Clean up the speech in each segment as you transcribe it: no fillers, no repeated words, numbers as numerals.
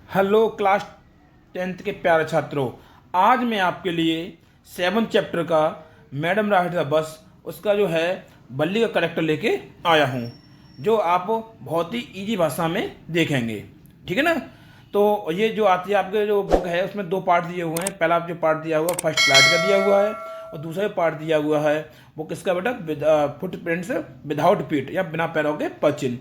Hello class 10th के प्यारे छात्रों। आज मैं आपके लिए 7th चैप्टर का मैडम राइड द बस उसका जो है बल्ली का करेक्टर लेके आया हूँ, जो आप बहुत ही इजी भाषा में देखेंगे। ठीक है ना। तो ये जो आती है आपके जो बुक है उसमें दो पार्ट दिए हुए हैं। पहला जो पार्ट दिया हुआ फर्स्ट फ्लाइट का दिया हुआ है और दूसरा पार्ट दिया हुआ है वो किसका बेटा, फुटप्रिंट्स विदाउट फीट या बिना पैरों के पचिन।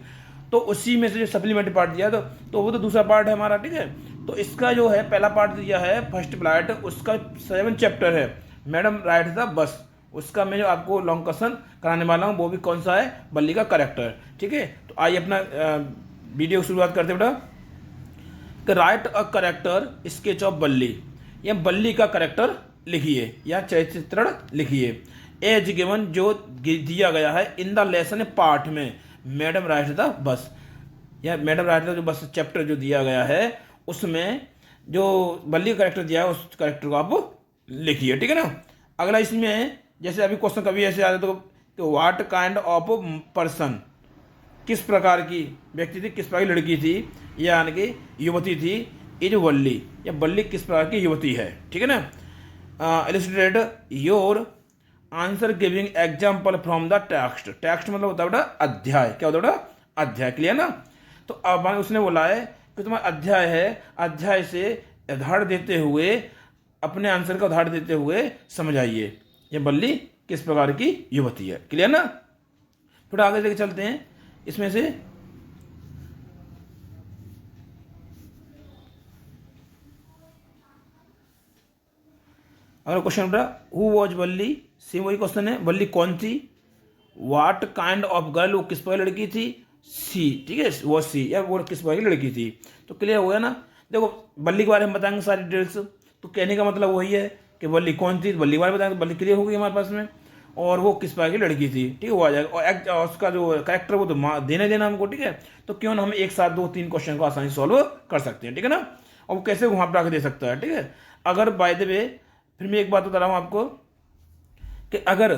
तो उसी में से जो सप्लीमेंट्री पार्ट दिया तो वो तो दूसरा पार्ट है हमारा। ठीक है। तो इसका जो है पहला पार्ट दिया है फर्स्ट फ्लाइट, उसका 7 चैप्टर है मैडम राइड द बस। उसका मैं जो आपको लॉन्ग क्वेश्चन कराने वाला हूँ वो भी कौन सा है, बल्ली का करेक्टर। ठीक है। तो आइए अपना वीडियो की शुरुआत करते बेटा। Right a character sketch of बल्ली, या बल्ली का करेक्टर लिखिए या चित्रण लिखिए। एज गिवन जो दिया गया है इन द लेसन पार्ट में मैडम राइट द बस, या मैडम राइट द जो बस चैप्टर जो दिया गया है उसमें जो बल्ली का करेक्टर दिया है उस करेक्टर को आप लिखिए। ठीक है ना। अगला इसमें जैसे अभी क्वेश्चन कभी ऐसे आता है तो व्हाट काइंड ऑफ पर्सन, किस प्रकार की व्यक्ति थी, किस प्रकार की लड़की थी, यानी कि युवती थी ये जो बल्ली, या बल्ली किस प्रकार की युवती है। ठीक है ना। Illustrate your answer giving example from the text. Text मतलब होता है बेटा अध्याय। क्या होता है बेटा, अध्याय। क्लियर ना। तो अब उसने बोला है कि तुम्हारा अध्याय है, अध्याय से उदाहरण देते हुए अपने आंसर का उदाहरण देते हुए समझाइए ये बल्ली किस प्रकार की युवती है। क्लियर ना। थोड़ा आगे लेके चलते हैं इसमें से। अगला क्वेश्चन बेटा, हु वॉज बल्ली, सेम वही क्वेश्चन है। बल्ली कौन थी। व्हाट काइंड ऑफ गर्ल, वो किस प्रकार की लड़की थी। सी, ठीक है, वो सी या वो किस प्रकार की लड़की थी। तो क्लियर हो गया ना। देखो बल्ली के बारे में बताएंगे सारी डिटेल्स। तो कहने का मतलब वही है कि बल्ली कौन थी, बल्ली के बारे में बताएंगे। बल्ली क्लियर हो गई हमारे पास में, और वो किस प्रकार की लड़की थी। ठीक है, वो आ जाएगा। और उसका जो करेक्टर वो तो देने देना हमको। ठीक है। तो क्यों ना हम एक साथ 2-3 क्वेश्चन को आसानी से सॉल्व कर सकते हैं। ठीक है ना। और वो कैसे घुमा फिरा के दे सकता है। ठीक है। अगर बाय द वे फिर मैं एक बात बता रहा हूँ आपको कि अगर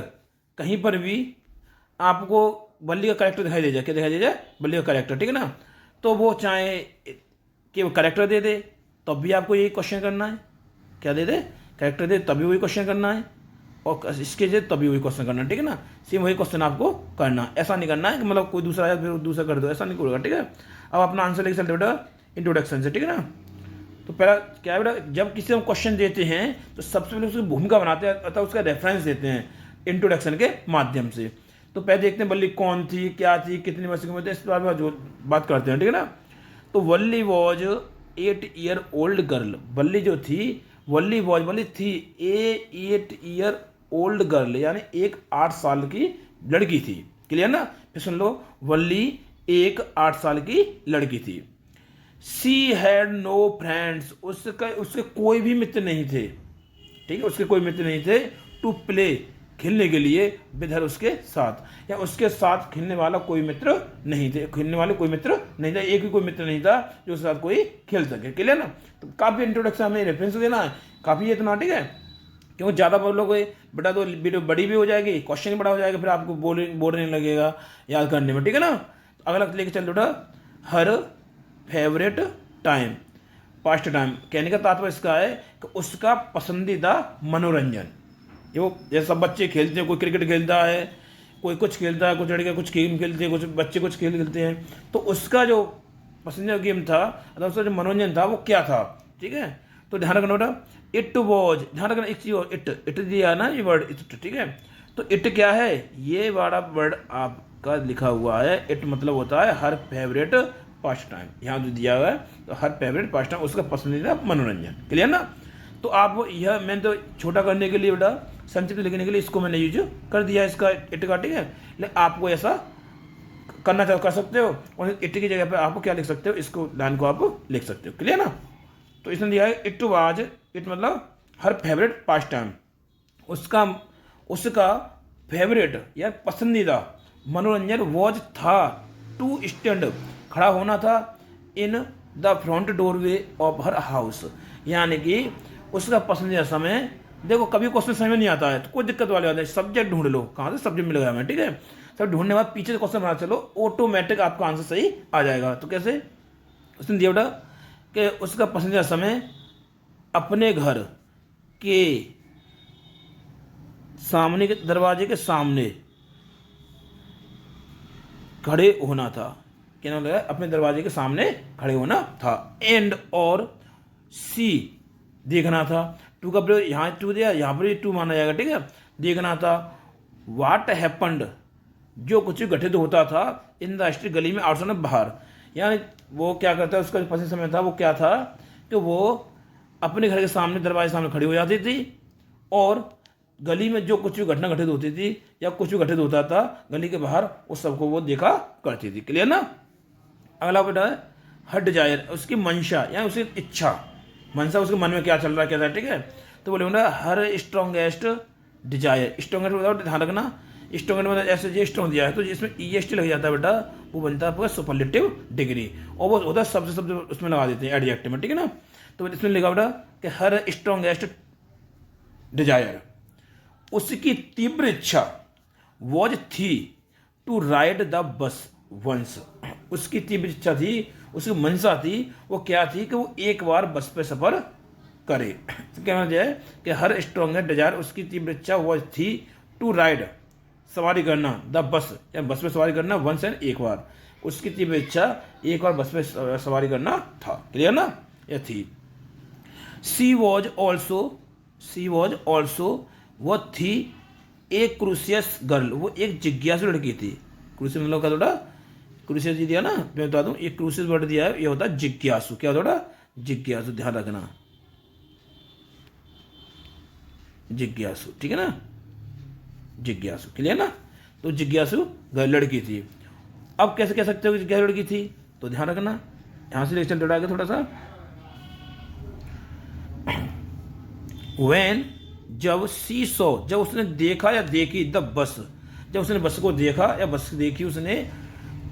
कहीं पर भी आपको बल्ली का करेक्टर दिखाई दे जाए, क्या दिखाई दे जाए, बल्ली का करेक्टर। ठीक है ना। तो वो चाहे कि वो करेक्टर दे दे तब भी आपको यही क्वेश्चन करना है। क्या दे दे, करेक्टर दे तभी वही क्वेश्चन करना है, और इसके दे तभी वही क्वेश्चन करना है। ठीक है ना। सेम वही क्वेश्चन आपको करना है। ऐसा नहीं करना है कि मतलब कोई दूसरा आया फिर दूसरा कर दो, ऐसा नहीं करेगा। ठीक है। अब अपना आंसर लेके चलते बेटा इंट्रोडक्शन से। ठीक है ना। तो पहला क्या है बेटा, जब किसी हम क्वेश्चन देते हैं तो सबसे पहले उसकी भूमिका बनाते हैं अर्थात उसका रेफरेंस देते हैं इंट्रोडक्शन के माध्यम से। तो पहले देखते हैं बल्ली कौन थी, क्या थी, कितनी वर्ष की उम्र थी, इस बारे में जो बात करते हैं। ठीक है ना। तो वल्ली वॉज 8 ईयर ओल्ड गर्ल। बल्ली जो थी, वल्ली वॉज बल्ली थी 8 ईयर ओल्ड गर्ल, यानी एक 8 साल की लड़की थी। क्लियर ना। फिर सुन लो, वल्ली एक 8 साल की लड़की थी। सी हैड नो फ्रेंड्स, उसके कोई भी मित्र नहीं थे। ठीक है, उसके कोई मित्र नहीं थे। टू प्ले, खेलने के लिए, विद हर, उसके साथ, या उसके साथ खेलने वाला कोई मित्र नहीं थे, खेलने वाले कोई मित्र नहीं था, एक भी कोई मित्र नहीं था जो उसके साथ कोई खेल सके। क्लियर ना। तो काफ़ी इंट्रोडक्शन हमें रेफरेंस देना है, काफ़ी ये इतना। ठीक है। क्योंकि ज़्यादा बोलोगे बेटा तो वीडियो बड़ी भी हो जाएगी, क्वेश्चन भी बड़ा हो जाएगा, फिर आपको बोर नहीं लगेगा याद करने में। ठीक है ना। तो अगला लेके चल बेटा, हर फेवरेट टाइम, पास्ट टाइम। कहने का तात्पर्य इसका है कि उसका पसंदीदा मनोरंजन। ये वो जैसे सब बच्चे खेलते हैं, कोई क्रिकेट खेलता है, कोई कुछ खेलता है, कुछ लड़के कुछ गेम खेलते हैं, कुछ बच्चे कुछ खेल खेलते हैं। तो उसका जो पसंदीदा गेम था अर्थात उसका जो मनोरंजन था वो क्या था। ठीक है। तो ध्यान रखना बेटा, इट वॉज, ध्यान रखना एक चीज, इट दिया ना ये वर्ड इट। ठीक है। तो इट क्या है, ये वाला वर्ड आपका लिखा हुआ है। इट मतलब होता है हर फेवरेट पास्ट टाइम। यहाँ जो दिया हुआ है तो हर फेवरेट पास्ट टाइम, उसका पसंदीदा मनोरंजन। क्लियर ना। तो आप यह मैंने तो छोटा करने के लिए बेटा, संक्षिप्त लिखने के लिए इसको मैंने यूज कर दिया इसका इट का। ठीक है। लेकिन आपको ऐसा करना चाहो कर सकते हो, और इट की जगह पे आपको क्या लिख सकते हो, इसको लाइन को आप लिख सकते हो। क्लियर ना। तो इसने दिया है इट वाज, इट मतलब हर फेवरेट पास्ट टाइम, उसका उसका फेवरेट या पसंदीदा मनोरंजन वॉज था, टू स्टैंड, खड़ा होना था, in the front doorway of her house, यानी कि उसका पसंदीदा समय। देखो कभी क्वेश्चन समझ में नहीं आता है तो कोई दिक्कत वाली बात है, सब्जेक्ट ढूंढ लो कहाँ से सब्जेक्ट मिल गया हमें। ठीक है। सब ढूंढने के बाद पीछे से क्वेश्चन बना चलो, ऑटोमेटिक आपका आंसर सही आ जाएगा। तो कैसे, उसने दिया बेटा कि उसका पसंदीदा समय अपने घर के सामने के दरवाजे के सामने खड़े होना था। क्या नाम लगा? अपने दरवाजे के सामने खड़े होना था। एंड और सी देखना था। टू का प्रयोग यहाँ टू दिया, यहाँ पर टू माना जाएगा, ठीक है। देखना था। वाट हैपन्ड जो कुछ घटित होता था इन द स्ट्रीट गली में, आउटसाइड में बाहर। यानी वो क्या करता है, उसका पसंद समय था वो क्या था कि वो अपने घर के सामने दरवाजे के सामने खड़ी हो जाती थी और गली में जो कुछ भी घटना घटित होती थी या कुछ भी घटित होता था गली के बाहर, उस सबको वो देखा करती थी। क्लियर ना? अगला बेटा है हर डिजायर, उसकी मंशा यानी उसकी इच्छा, मंशा उसके मन में क्या चल रहा है क्या था, ठीक है। तो बोले बेटा हर स्ट्रॉन्गेस्ट डिजायर, स्ट्रॉन्गेस्ट मतलब ध्यान रखना, स्ट्रॉन्गेस्ट मतलब ऐसे जो स्ट्रॉन्ग दिया है तो जिसमें EST लग जाता है बेटा वो बनता है आपका सुपरलेटिव डिग्री, और वो होता है सबसे सबसे उसमें लगा देते हैं एडजेक्टिव में, ठीक है ना। तो इसमें लिखा बेटा कि हर स्ट्रॉन्गेस्ट डिजायर, उसकी तीव्र इच्छा वॉज थी to ride the bus once, उसकी तीव्र इच्छा थी, उसकी मंशा थी, वो क्या थी कि वो एक बार बस पे सफर करे। तो कहना जाए कि हर स्ट्रॉन्गेस्ट डिजायर, उसकी तीव्र इच्छा वॉज थी टू राइड सवारी करना द बस, या बस पे सवारी करना वंस एंड एक बार, उसकी तीव्र इच्छा एक बार बस पे सवारी करना था। क्लियर ना? यह थी। सी वॉज ऑल्सो वो थी एक क्रूसियस गर्ल, वो एक जिज्ञासु लड़की थी। क्रूसियस मतलब का थोड़ा क्रूसियस जी दिया ना, मैं बता दूं ये क्रूसियस वर्ड दिया है, ये होता है जिज्ञासु। क्या थोड़ा जिज्ञासु, ध्यान रखना, जिज्ञासु, ठीक है ना, जिज्ञासु। क्लियर ना? तो जिज्ञासु लड़की थी। अब कैसे कह सकते हो कि जिज्ञासु लड़की थी? तो ध्यान रखना, यहां से लेक्चर जोड़ा थोड़ा सा। When जब सी सो, जब उसने देखा या देखी द बस, जब उसने बस को देखा या बस देखी उसने,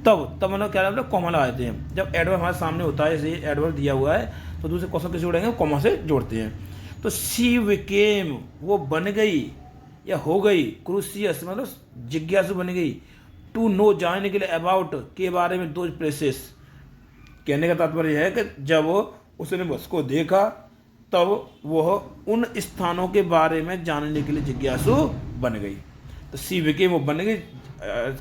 तब मतलब क्या मतलब कॉमा लगाते हैं। जब एडवर्ब हमारे सामने होता है, जैसे एडवर्ब दिया हुआ है तो दूसरे क्वेश्चन कैसे जोड़ेंगे? कॉमा से जोड़ते हैं। तो सी विकेम वो बन गई या हो गई, क्रूसियस मतलब जिज्ञासु बन गई, टू नो जानने के लिए, अबाउट के बारे में, दो प्लेसेस। कहने का तात्पर्य है कि जब उसने बस को देखा तब वह उन स्थानों के बारे में जानने के लिए जिज्ञासु बन गई। तो सी विके वो बन गई,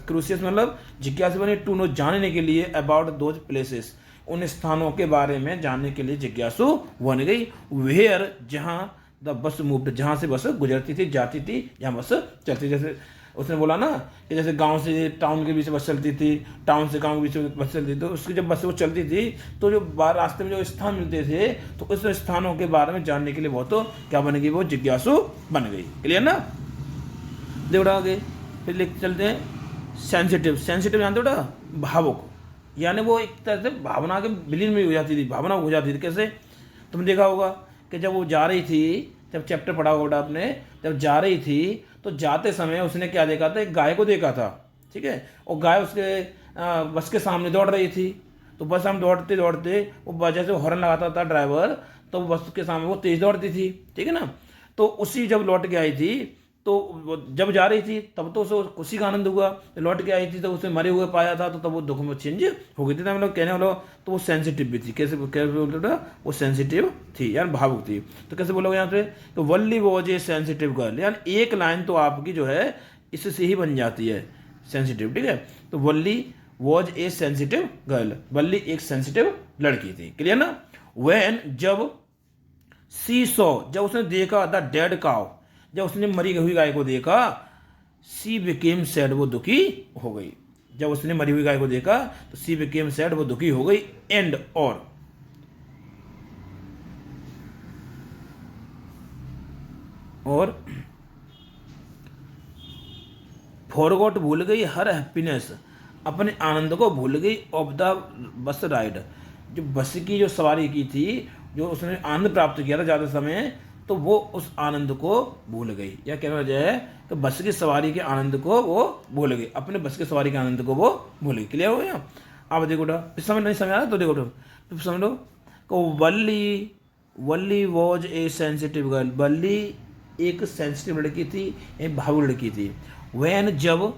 क्रूसियस मतलब जिज्ञासु बने, टू नो जानने के लिए, अबाउट दोज प्लेसेस उन स्थानों के बारे में जानने के लिए जिज्ञासु बन गई। वेयर जहाँ द बस मूव्ड, जहाँ से बस गुजरती थी, जाती थी, जहाँ बस चलती। जैसे उसने बोला ना कि जैसे गांव से टाउन के बीच बस चलती थी, टाउन से गांव के बीच बस चलती थी, तो उसकी जब बस वो चलती थी तो जो बाहर रास्ते में जो स्थान मिलते थे तो उस स्थानों के बारे में जानने के लिए वो तो क्या बन गई, वो जिज्ञासु बन गई। क्लियर ना? देखो आगे फिर लिख चलते हैं सेंसिटिव। सेंसिटिव जानते हो बेटा? भावुक, यानी वो एक तरह से भावना के विलीन में हो जाती थी, भावना हो जाती थी। कैसे? तुमने देखा होगा कि जब वो जा रही थी, जब चैप्टर पढ़ा होगा आपने, जब जा रही थी तो जाते समय उसने क्या देखा था? एक गाय को देखा था, ठीक है। और गाय उसके बस के सामने दौड़ रही थी, तो बस हम दौड़ते दौड़ते वो वजह से हॉर्न लगाता था ड्राइवर, तो बस के सामने वो तेज दौड़ती थी, ठीक है ना। तो उसी जब लौट के आई थी तो जब जा रही थी तब तो उसे खुशी का आनंद हुआ, लौट के आई थी तो उसे मरे हुए पाया था तो तब वो दुख में चेंज हो गई थी। तो मतलब कहने वाला तो वो सेंसिटिव भी थी। कैसे बोलते थे? वो सेंसिटिव थी यार, भावुक थी। तो कैसे बोलोगे यहाँ पे? तो वल्ली वॉज ए सेंसिटिव गर्ल, यानी एक लाइन तो आपकी जो है इससे ही बन जाती है सेंसिटिव, ठीक है। तो वल्ली वॉज ए सेंसिटिव गर्ल, वल्ली एक सेंसिटिव लड़की थी। क्लियर ना? व्हेन जब सी सॉ, जब उसने देखा द डेड काउ, जब उसने मरी हुई गाय को देखा, सी बिकेम सैड वो दुखी हो गई। जब उसने मरी हुई गाय को देखा तो सी बिकेम सैड वो दुखी हो गई। एंड और फॉरगॉट भूल गई हर हैप्पीनेस, अपने आनंद को भूल गई, ऑफ द बस राइड, जो बस की जो सवारी की थी, जो उसने आनंद प्राप्त किया था ज़्यादा समय, तो वो उस आनंद को भूल गई। या कहना जाए कि बस की सवारी के आनंद को वो भूल गई, अपने बस की सवारी के आनंद को वो भूल गई। क्लियर हो गया? अब देखो समझ नहीं समझ आ रहा तो देखो तो समझ लो कि वल्ली वॉज ए सेंसिटिव गर्ल, वल्ली एक सेंसिटिव लड़की थी, एक भावुक लड़की थी। वैन जब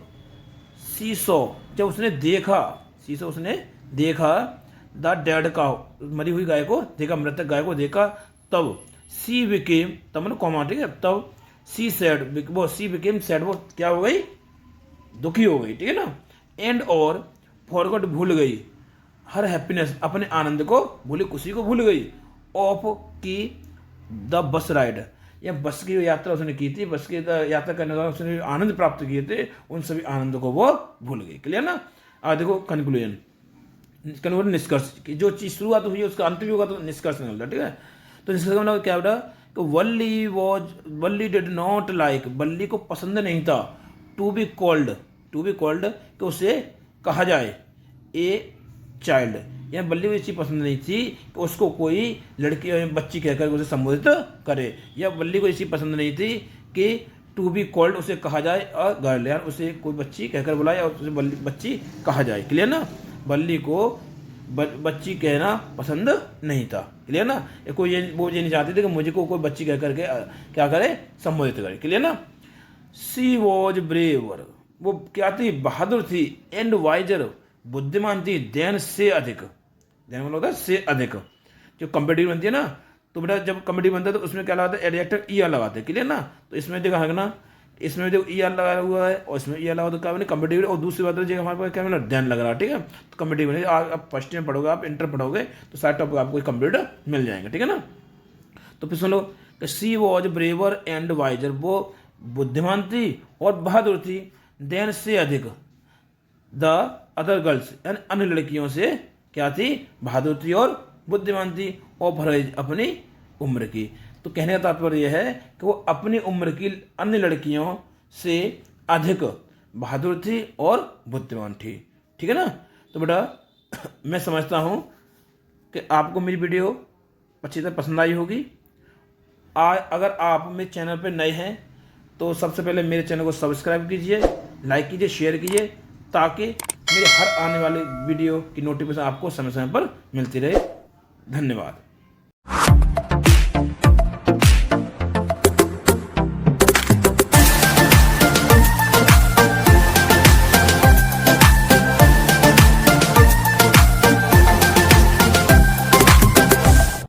सी सॉ, जब उसने देखा, सी सॉ उसने देखा द डेड काउ, मरी हुई गाय को देखा, मृतक गाय को देखा, तब सी बिकेम, तब मतलब कॉमा, ठीक है, तब सी सैड, वो सी बिकेम सैड, वो क्या हो गई, दुखी हो गई, ठीक है ना। एंड और फॉरगॉट, भूल गई, हर हैप्पीनेस, अपने आनंद को भूली, खुशी को भूल गई, ऑफ की द बस राइड, या बस की यात्रा उसने की थी, बस की यात्रा करने का उसने आनंद प्राप्त किए थे, उन सभी आनंद को वो भूल गई। क्लियर ना। अब देखो कंक्लूजन, निष्कर्ष की जो चीज शुरुआत हुई है उसका अंत भी होगा तो निष्कर्ष निकलता है, ठीक है। तो निष्कर्ष का मतलब क्या बेटा कि वल्ली डिड नॉट लाइक, वल्ली को पसंद नहीं था, टू बी कॉल्ड कि उसे कहा जाए ए चाइल्ड, या बल्ली को ये चीज़ पसंद नहीं थी कि उसको कोई लड़की या बच्ची कहकर उसे संबोधित करे, या बल्ली को ये चीज़ पसंद नहीं थी कि टू बी कॉल्ड उसे कहा जाए अ गर्ल, यार उसे कोई बच्ची कहकर बुलाए या उसे बच्ची कहा जाए। क्लियर ना। बल्ली को बच्ची कहना पसंद नहीं था। क्लियर ना। कोई वो ये नहीं चाहती थी कि मुझे को कोई बच्ची कह करके क्या करे, संबोधित करे। क्लियर ना। सी वॉज ब्रेवर, वो क्या थी, बहादुर थी, एंड वाइजर, बुद्धिमान थी, देन से अधिक, देन मतलब होता है से अधिक। जो कंपेटिटिव बनती है ना, तो बेटा जब कंपेटिटिव बनता है तो उसमें क्या लगाते हैं, एडजेक्टिव ई आर लगाते हैं। क्लियर ना। तो इसमें देखा है ना, इसमें देखो ई आर लगा हुआ है और इसमें ई आर लगा तो क्या बने, कंपेटिटिव। और दूसरी बात है हमारे पास क्या बना, देन लग रहा है, ठीक है। तो कंपेटिटिव बने, आप फर्स्ट ईयर पढ़ोगे, आप इंटर पढ़ोगे तो सारे टॉपिक आपको कंप्लीट मिल जाएंगे, ठीक है ना। तो फिर सुन लो, सी वॉज ब्रेवर एंड वाइजर, वो बुद्धिमान थी और बहादुर थी, देन से अधिक, द अदर गर्ल्स, यानी अन्य लड़कियों से क्या थी, बहादुर थी और बुद्धिमान थी, और भरेज, अपनी उम्र की। तो कहने का तात्पर्य यह है कि वो अपनी उम्र की अन्य लड़कियों से अधिक बहादुर थी और बुद्धिमान थी, ठीक है ना। तो बेटा मैं समझता हूँ कि आपको मेरी वीडियो अच्छी तरह पसंद आई होगी। अगर आप मेरे चैनल पर नए हैं तो सबसे पहले मेरे चैनल को सब्सक्राइब कीजिए, लाइक कीजिए, शेयर कीजिए, ताकि मेरे हर आने वाले वीडियो की नोटिफिकेशन आपको समय समय पर मिलती रहे। धन्यवाद।